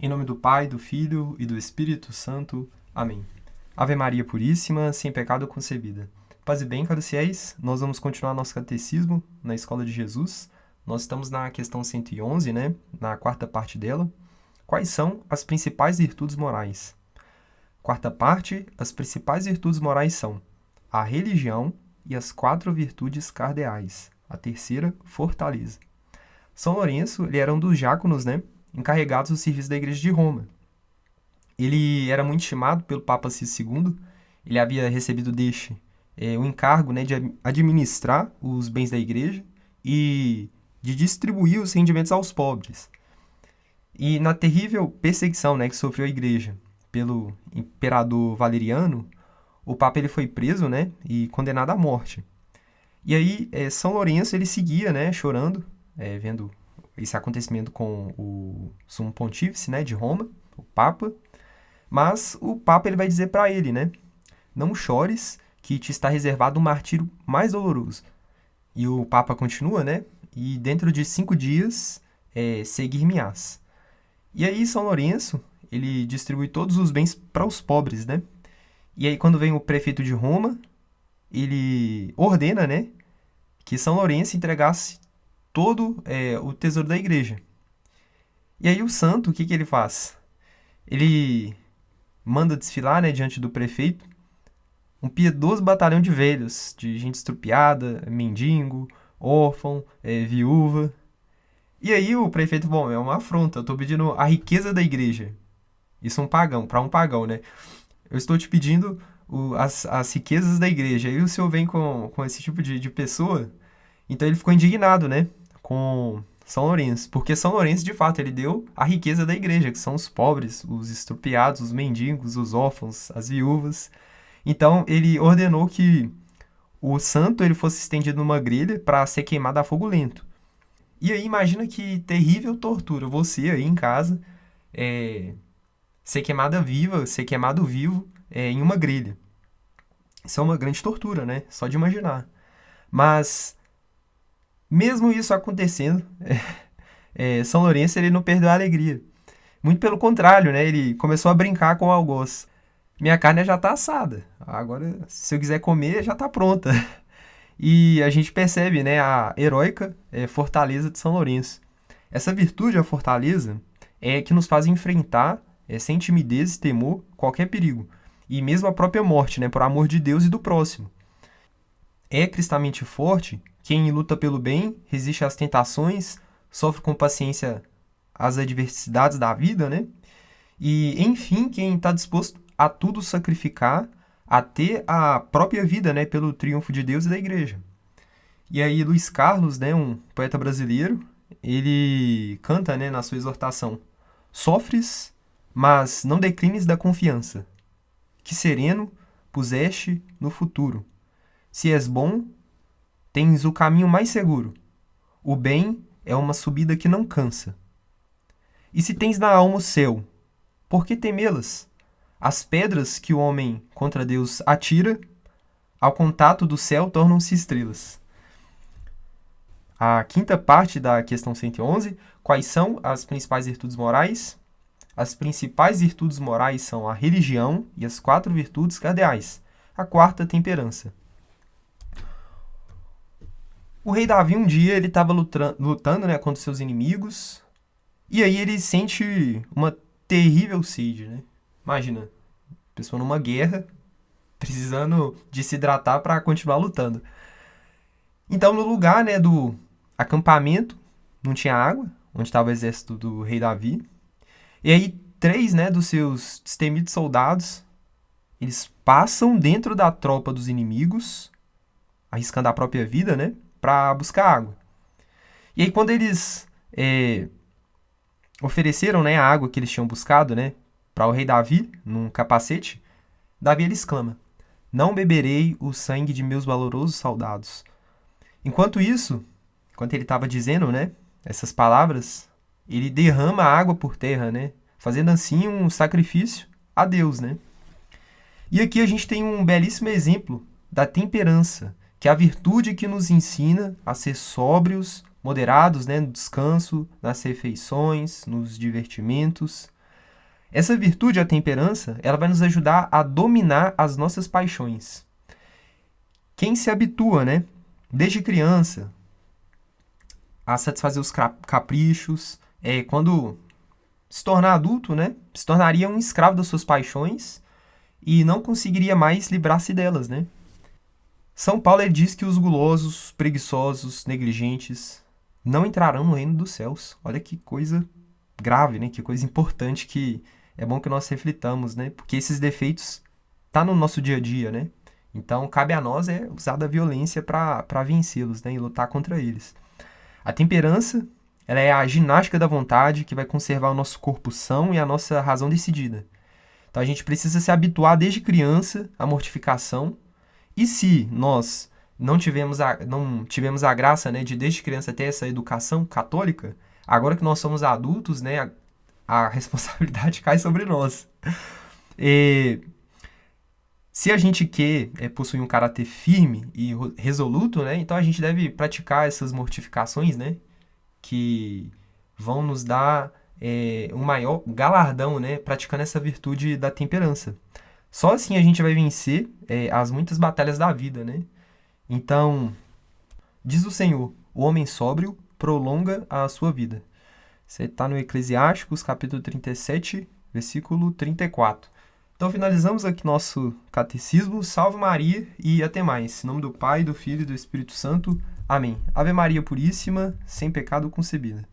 Em nome do Pai, do Filho e do Espírito Santo. Amém. Ave Maria Puríssima, sem pecado concebida. Paz e bem, caros fiéis, nós vamos continuar nosso catecismo na Escola de Jesus. Nós estamos na questão 111, né? Na quarta parte dela. Quais são as principais virtudes morais? Quarta parte, as principais virtudes morais são a religião e as 4 virtudes cardeais. A terceira, fortaleza. São Lourenço, ele era um dos diáconos, né? Encarregados do serviço da Igreja de Roma. Ele era muito estimado pelo Papa Sis II. Ele havia recebido deste o encargo, né, de administrar os bens da Igreja e de distribuir os rendimentos aos pobres. E na terrível perseguição, né, que sofreu a Igreja pelo imperador Valeriano, o Papa ele foi preso, né, e condenado à morte. E aí São Lourenço ele seguia, né, chorando, vendo esse acontecimento com o Sumo Pontífice, né, de Roma, o Papa. Mas o Papa ele vai dizer para ele, né, não chores, que te está reservado um martírio mais doloroso. E o Papa continua, né, e dentro de 5 dias seguir-me-ás. E aí São Lourenço ele distribui todos os bens para os pobres, né. E aí quando vem o prefeito de Roma, ele ordena, né, que São Lourenço entregasse todo o tesouro da igreja. E aí o santo, o que ele faz? Ele manda desfilar, né, diante do prefeito um piedoso batalhão de velhos, de gente estrupiada, mendigo, órfão, viúva. E aí o prefeito, bom, é uma afronta, eu estou pedindo a riqueza da igreja. Isso é um pagão, para um pagão, né? Eu estou te pedindo as riquezas da igreja. E o senhor vem com esse tipo de pessoa. Então ele ficou indignado, né? Com São Lourenço. Porque São Lourenço, de fato, ele deu a riqueza da igreja, que são os pobres, os estrupiados, os mendigos, os órfãos, as viúvas. Então ele ordenou que o santo ele fosse estendido numa grelha para ser queimado a fogo lento. E aí imagina que terrível tortura. Você aí em casa ser queimada viva, ser queimado vivo em uma grelha. Isso é uma grande tortura, né? Só de imaginar. Mas mesmo isso acontecendo, São Lourenço ele não perdeu a alegria. Muito pelo contrário, né? Ele começou a brincar com o algoz. Minha carne já está assada. Agora, se eu quiser comer, já está pronta. E a gente percebe, né, a heróica fortaleza de São Lourenço. Essa virtude, a fortaleza, é que nos faz enfrentar, sem timidez e temor, qualquer perigo. E mesmo a própria morte, né, por amor de Deus e do próximo. É cristamente forte quem luta pelo bem, resiste às tentações, sofre com paciência as adversidades da vida, né? E, enfim, quem está disposto a tudo sacrificar, a ter a própria vida, né, pelo triunfo de Deus e da Igreja. E aí Luiz Carlos, né, um poeta brasileiro, ele canta, né, na sua exortação: sofres, mas não declines da confiança, que sereno puseste no futuro. Se és bom, tens o caminho mais seguro. O bem é uma subida que não cansa. E se tens na alma o céu, por que temê-las? As pedras que o homem contra Deus atira, ao contato do céu tornam-se estrelas. A quinta parte da questão 111, quais são as principais virtudes morais? As principais virtudes morais são a religião e as 4 virtudes cardeais. A quarta, temperança. O rei Davi um dia ele estava lutando, né, contra seus inimigos, e aí ele sente uma terrível sede, né? Imagina, pessoa numa guerra, precisando de se hidratar para continuar lutando. Então, no lugar, né, do acampamento, não tinha água, onde estava o exército do rei Davi. E aí 3, né, dos seus destemidos soldados, eles passam dentro da tropa dos inimigos, arriscando a própria vida, né, para buscar água. E aí quando eles ofereceram, né, a água que eles tinham buscado, né, para o rei Davi, num capacete, Davi ele exclama: não beberei o sangue de meus valorosos soldados. Enquanto isso, enquanto ele estava dizendo, né, essas palavras, ele derrama a água por terra, né, fazendo assim um sacrifício a Deus, né. E aqui a gente tem um belíssimo exemplo da temperança, que é a virtude que nos ensina a ser sóbrios, moderados, né, no descanso, nas refeições, nos divertimentos. Essa virtude, a temperança, ela vai nos ajudar a dominar as nossas paixões. Quem se habitua, né, desde criança, a satisfazer os caprichos, quando se tornar adulto, né, se tornaria um escravo das suas paixões e não conseguiria mais livrar-se delas, né? São Paulo ele diz que os gulosos, preguiçosos, negligentes não entrarão no reino dos céus. Olha que coisa grave, né? Que coisa importante que é bom que nós reflitamos, né? Porque esses defeitos tá no nosso dia a dia, né? Então cabe a nós usar da violência para vencê-los, né? E lutar contra eles. A temperança, ela é a ginástica da vontade que vai conservar o nosso corpo são e a nossa razão decidida. Então a gente precisa se habituar desde criança à mortificação. E se nós não tivemos a graça, né, de desde criança ter essa educação católica, agora que nós somos adultos, né, a responsabilidade cai sobre nós. E se a gente quer possuir um caráter firme e resoluto, né, então a gente deve praticar essas mortificações, né, que vão nos dar um maior galardão, né, praticando essa virtude da temperança. Só assim a gente vai vencer as muitas batalhas da vida, né? Então, diz o Senhor, o homem sóbrio prolonga a sua vida. Você está no Eclesiásticos, capítulo 37, versículo 34. Então, finalizamos aqui nosso catecismo. Salve Maria e até mais. Em nome do Pai, do Filho e do Espírito Santo. Amém. Ave Maria Puríssima, sem pecado concebida.